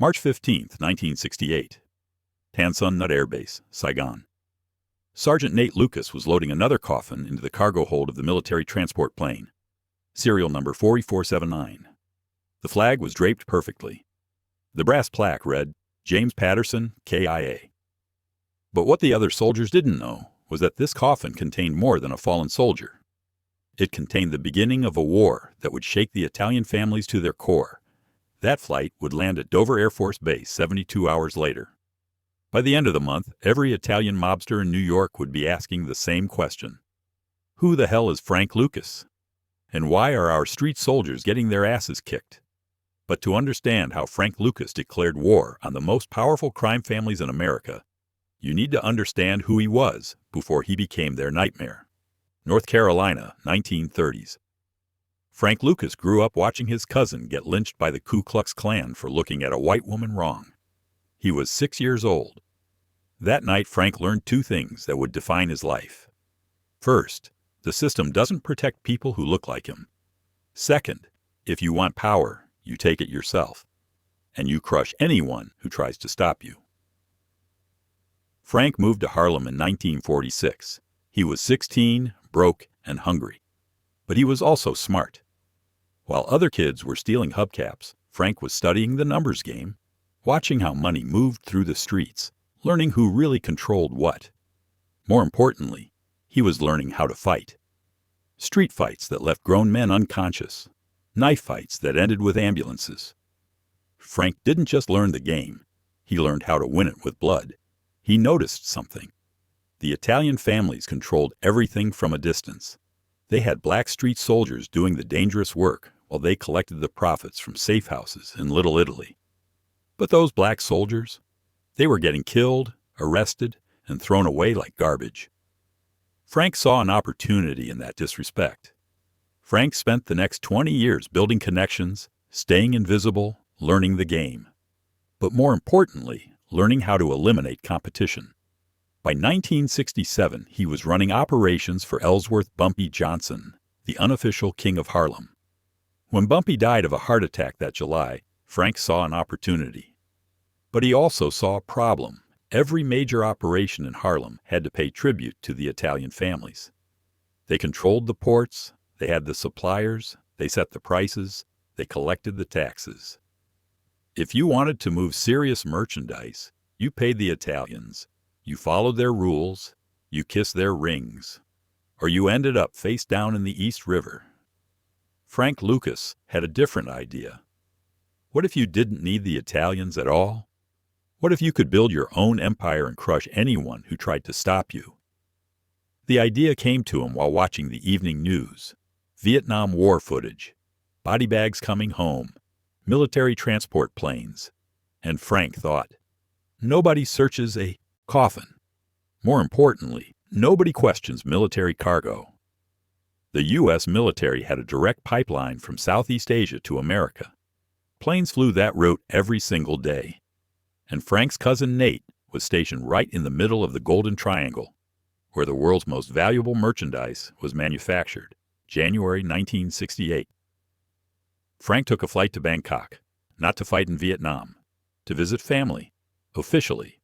March 15, 1968. Tan Son Nhut Air Base, Saigon. Sergeant Nate Lucas was loading another coffin into the cargo hold of the military transport plane. Serial number 4479. The flag was draped perfectly. The brass plaque read, James Patterson, KIA. But what the other soldiers didn't know was that this coffin contained more than a fallen soldier. It contained the beginning of a war that would shake the Italian families to their core. That flight would land at Dover Air Force Base 72 hours later. By the end of the month, every Italian mobster in New York would be asking the same question. Who the hell is Frank Lucas? And why are our street soldiers getting their asses kicked? But to understand how Frank Lucas declared war on the most powerful crime families in America, you need to understand who he was before he became their nightmare. North Carolina, 1930s. Frank Lucas grew up watching his cousin get lynched by the Ku Klux Klan for looking at a white woman wrong. He was 6 years old. That night, Frank learned two things that would define his life. First, the system doesn't protect people who look like him. Second, if you want power, you take it yourself, and you crush anyone who tries to stop you. Frank moved to Harlem in 1946. He was 16, broke, and hungry. But he was also smart. While other kids were stealing hubcaps, Frank was studying the numbers game, watching how money moved through the streets, learning who really controlled what. More importantly, he was learning how to fight. Street fights that left grown men unconscious. Knife fights that ended with ambulances. Frank didn't just learn the game. He learned how to win it with blood. He noticed something. The Italian families controlled everything from a distance. They had black street soldiers doing the dangerous work while they collected the profits from safe houses in Little Italy. But those black soldiers, they were getting killed, arrested, and thrown away like garbage. Frank saw an opportunity in that disrespect. Frank spent the next 20 years building connections, staying invisible, learning the game. But more importantly, learning how to eliminate competition. By 1967, he was running operations for Ellsworth Bumpy Johnson, the unofficial king of Harlem. When Bumpy died of a heart attack that July, Frank saw an opportunity. But he also saw a problem. Every major operation in Harlem had to pay tribute to the Italian families. They controlled the ports, they had the suppliers, they set the prices, they collected the taxes. If you wanted to move serious merchandise, you paid the Italians. You followed their rules, you kissed their rings, or you ended up face down in the East River. Frank Lucas had a different idea. What if you didn't need the Italians at all? What if you could build your own empire and crush anyone who tried to stop you? The idea came to him while watching the evening news. Vietnam War footage, body bags coming home, military transport planes. And Frank thought, nobody searches a coffin. More importantly, nobody questions military cargo. The U.S. military had a direct pipeline from Southeast Asia to America. Planes flew that route every single day. And Frank's cousin Nate was stationed right in the middle of the Golden Triangle, where the world's most valuable merchandise was manufactured, January 1968. Frank took a flight to Bangkok, not to fight in Vietnam, to visit family, officially.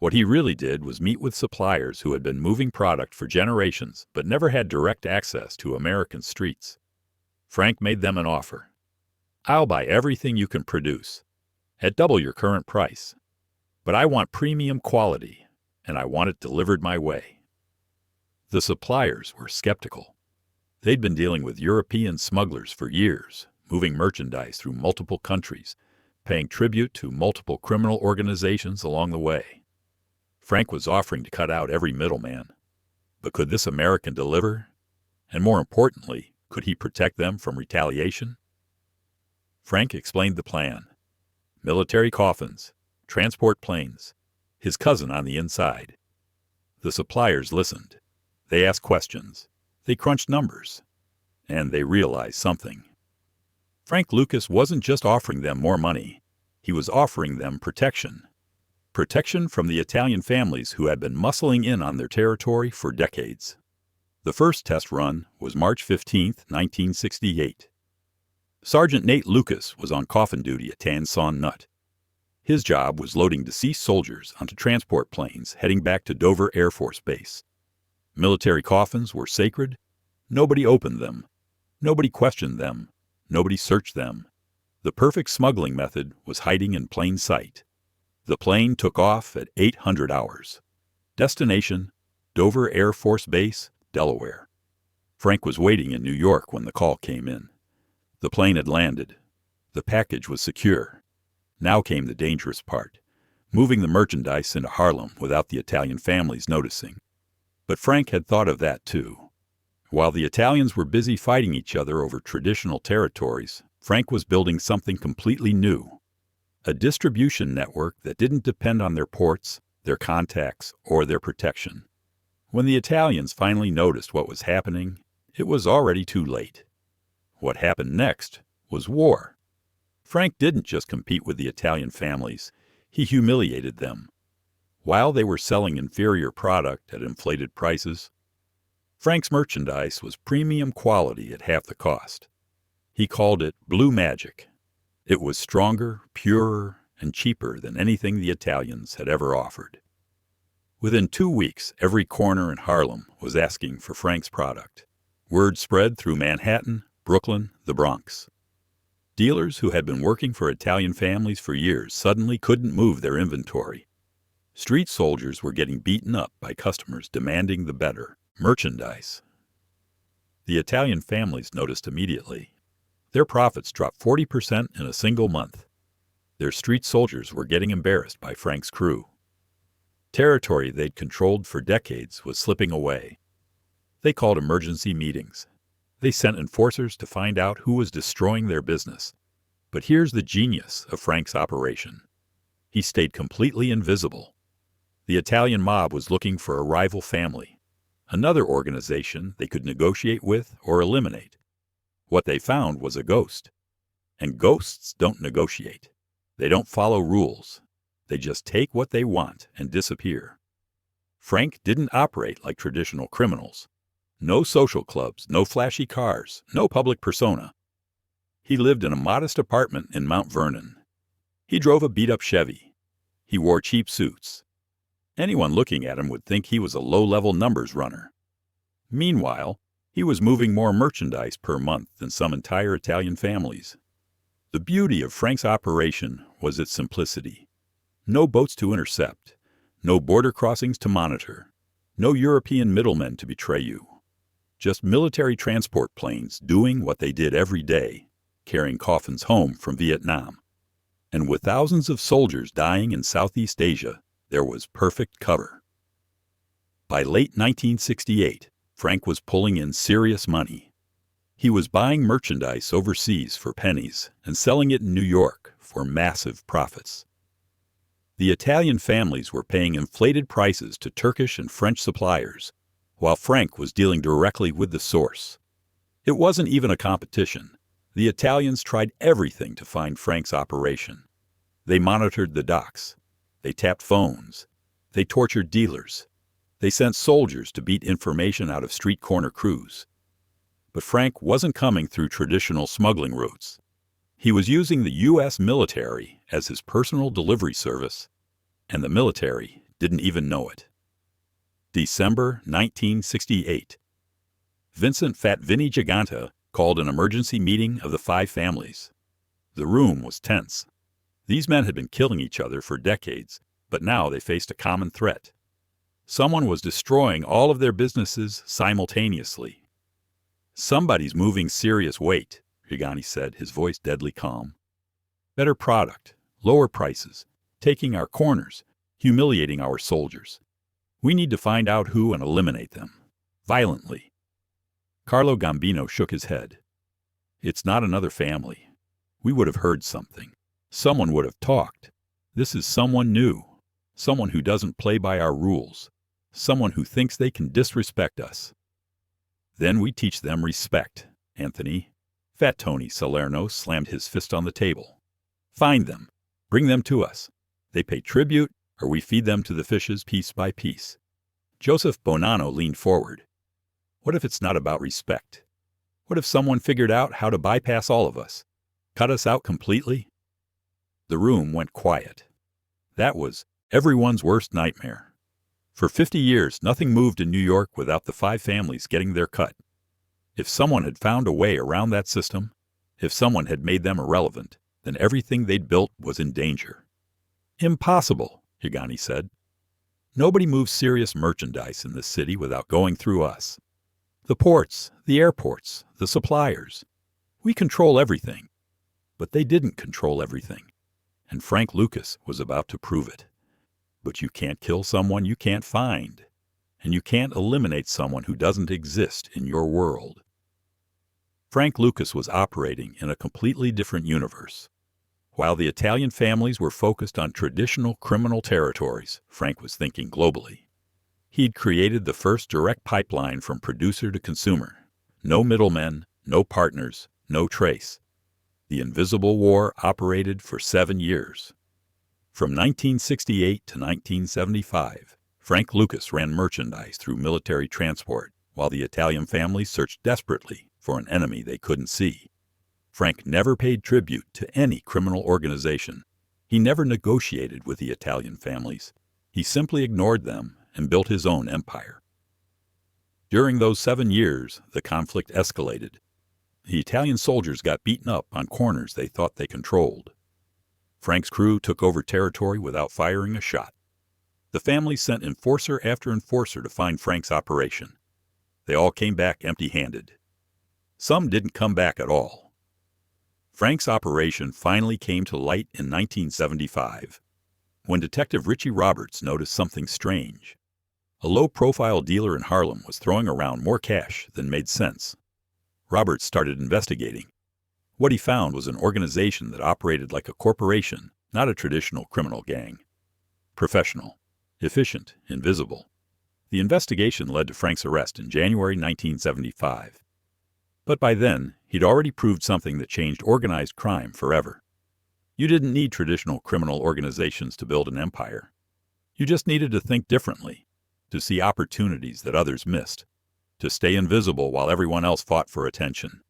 What he really did was meet with suppliers who had been moving product for generations but never had direct access to American streets. Frank made them an offer. I'll buy everything you can produce, at double your current price. But I want premium quality, and I want it delivered my way. The suppliers were skeptical. They'd been dealing with European smugglers for years, moving merchandise through multiple countries, paying tribute to multiple criminal organizations along the way. Frank was offering to cut out every middleman. But could this American deliver? And more importantly, could he protect them from retaliation? Frank explained the plan. Military coffins, transport planes, his cousin on the inside. The suppliers listened. They asked questions. They crunched numbers. And they realized something. Frank Lucas wasn't just offering them more money. He was offering them protection. Protection from the Italian families who had been muscling in on their territory for decades. The first test run was March 15, 1968. Sergeant Nate Lucas was on coffin duty at Tan Son Nhut. His job was loading deceased soldiers onto transport planes heading back to Dover Air Force Base. Military coffins were sacred. Nobody opened them. Nobody questioned them. Nobody searched them. The perfect smuggling method was hiding in plain sight. The plane took off at 800 hours. Destination, Dover Air Force Base, Delaware. Frank was waiting in New York when the call came in. The plane had landed. The package was secure. Now came the dangerous part, moving the merchandise into Harlem without the Italian families noticing. But Frank had thought of that too. While the Italians were busy fighting each other over traditional territories, Frank was building something completely new. A distribution network that didn't depend on their ports, their contacts, or their protection. When the Italians finally noticed what was happening, it was already too late. What happened next was war. Frank didn't just compete with the Italian families, he humiliated them. While they were selling inferior product at inflated prices, Frank's merchandise was premium quality at half the cost. He called it Blue Magic. It was stronger, purer, and cheaper than anything the Italians had ever offered. Within 2 weeks, every corner in Harlem was asking for Frank's product. Word spread through Manhattan, Brooklyn, the Bronx. Dealers who had been working for Italian families for years suddenly couldn't move their inventory. Street soldiers were getting beaten up by customers demanding the better merchandise. The Italian families noticed immediately. Their profits dropped 40% in a single month. Their street soldiers were getting embarrassed by Frank's crew. Territory they'd controlled for decades was slipping away. They called emergency meetings. They sent enforcers to find out who was destroying their business. But here's the genius of Frank's operation. He stayed completely invisible. The Italian mob was looking for a rival family, another organization they could negotiate with or eliminate. What they found was a ghost. And ghosts don't negotiate. They don't follow rules. They just take what they want and disappear. Frank didn't operate like traditional criminals. No social clubs, no flashy cars, no public persona. He lived in a modest apartment in Mount Vernon. He drove a beat-up Chevy. He wore cheap suits. Anyone looking at him would think he was a low-level numbers runner. Meanwhile, he was moving more merchandise per month than some entire Italian families. The beauty of Frank's operation was its simplicity. No boats to intercept, no border crossings to monitor, no European middlemen to betray you. Just military transport planes doing what they did every day, carrying coffins home from Vietnam. And with thousands of soldiers dying in Southeast Asia, there was perfect cover. By late 1968, Frank was pulling in serious money. He was buying merchandise overseas for pennies and selling it in New York for massive profits. The Italian families were paying inflated prices to Turkish and French suppliers, while Frank was dealing directly with the source. It wasn't even a competition. The Italians tried everything to find Frank's operation. They monitored the docks. They tapped phones. They tortured dealers. They sent soldiers to beat information out of street corner crews. But Frank wasn't coming through traditional smuggling routes. He was using the U.S. military as his personal delivery service, and the military didn't even know it. December 1968. Vincent Fat Vinny Giganta called an emergency meeting of the 5 families. The room was tense. These men had been killing each other for decades, but now they faced a common threat. Someone was destroying all of their businesses simultaneously. Somebody's moving serious weight, Gigani said, his voice deadly calm. Better product, lower prices, taking our corners, humiliating our soldiers. We need to find out who and eliminate them. Violently. Carlo Gambino shook his head. It's not another family. We would have heard something. Someone would have talked. This is someone new. Someone who doesn't play by our rules. Someone who thinks they can disrespect us. Then we teach them respect, Anthony. Fat Tony Salerno slammed his fist on the table. Find them. Bring them to us. They pay tribute, or we feed them to the fishes piece by piece. Joseph Bonanno leaned forward. What if it's not about respect? What if someone figured out how to bypass all of us? Cut us out completely? The room went quiet. That was everyone's worst nightmare. For 50 years, nothing moved in New York without the 5 families getting their cut. If someone had found a way around that system, if someone had made them irrelevant, then everything they'd built was in danger. Impossible, Yagani said. Nobody moves serious merchandise in this city without going through us. The ports, the airports, the suppliers. We control everything. But they didn't control everything. And Frank Lucas was about to prove it. But you can't kill someone you can't find. And you can't eliminate someone who doesn't exist in your world. Frank Lucas was operating in a completely different universe. While the Italian families were focused on traditional criminal territories, Frank was thinking globally. He'd created the first direct pipeline from producer to consumer. No middlemen, no partners, no trace. The Invisible War operated for 7 years. From 1968 to 1975, Frank Lucas ran merchandise through military transport, while the Italian families searched desperately for an enemy they couldn't see. Frank never paid tribute to any criminal organization. He never negotiated with the Italian families. He simply ignored them and built his own empire. During those 7 years, the conflict escalated. The Italian soldiers got beaten up on corners they thought they controlled. Frank's crew took over territory without firing a shot. The families sent enforcer after enforcer to find Frank's operation. They all came back empty-handed. Some didn't come back at all. Frank's operation finally came to light in 1975, when Detective Richie Roberts noticed something strange. A low-profile dealer in Harlem was throwing around more cash than made sense. Roberts started investigating. What he found was an organization that operated like a corporation, not a traditional criminal gang. Professional, efficient, invisible. The investigation led to Frank's arrest in January 1975. But by then, he'd already proved something that changed organized crime forever. You didn't need traditional criminal organizations to build an empire. You just needed to think differently, to see opportunities that others missed, to stay invisible while everyone else fought for attention.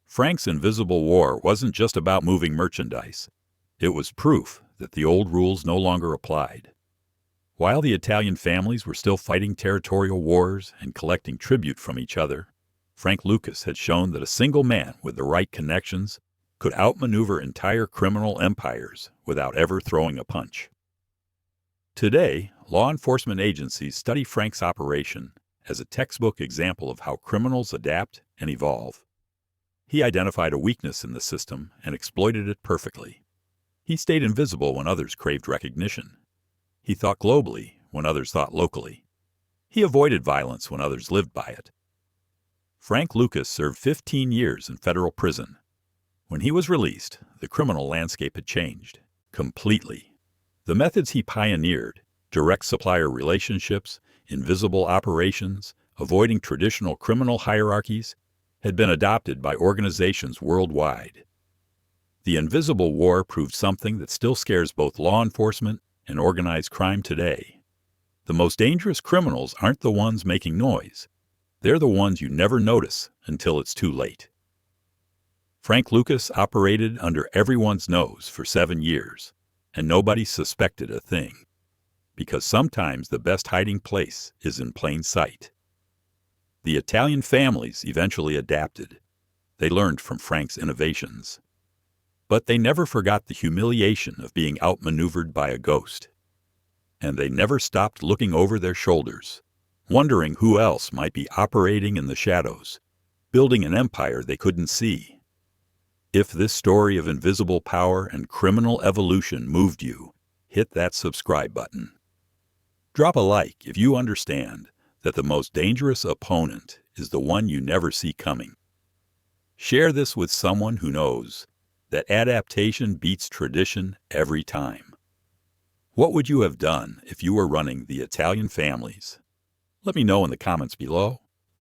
Frank's Invisible War wasn't just about moving merchandise. It was proof that the old rules no longer applied. While the Italian families were still fighting territorial wars and collecting tribute from each other, Frank Lucas had shown that a single man with the right connections could outmaneuver entire criminal empires without ever throwing a punch. Today, law enforcement agencies study Frank's operation as a textbook example of how criminals adapt and evolve. He identified a weakness in the system and exploited it perfectly. He stayed invisible when others craved recognition. He thought globally when others thought locally. He avoided violence when others lived by it. Frank Lucas served 15 years in federal prison. When he was released, the criminal landscape had changed completely. The methods he pioneered, direct supplier relationships, invisible operations, avoiding traditional criminal hierarchies, had been adopted by organizations worldwide. The Invisible War proved something that still scares both law enforcement and organized crime today. The most dangerous criminals aren't the ones making noise. They're the ones you never notice until it's too late. Frank Lucas operated under everyone's nose for 7 years, and nobody suspected a thing. Because sometimes the best hiding place is in plain sight. The Italian families eventually adapted. They learned from Frank's innovations. But they never forgot the humiliation of being outmaneuvered by a ghost. And they never stopped looking over their shoulders, wondering who else might be operating in the shadows, building an empire they couldn't see. If this story of invisible power and criminal evolution moved you, hit that subscribe button. Drop a like if you understand that the most dangerous opponent is the one you never see coming. Share this with someone who knows that adaptation beats tradition every time. What would you have done if you were running the Italian families? Let me know in the comments below.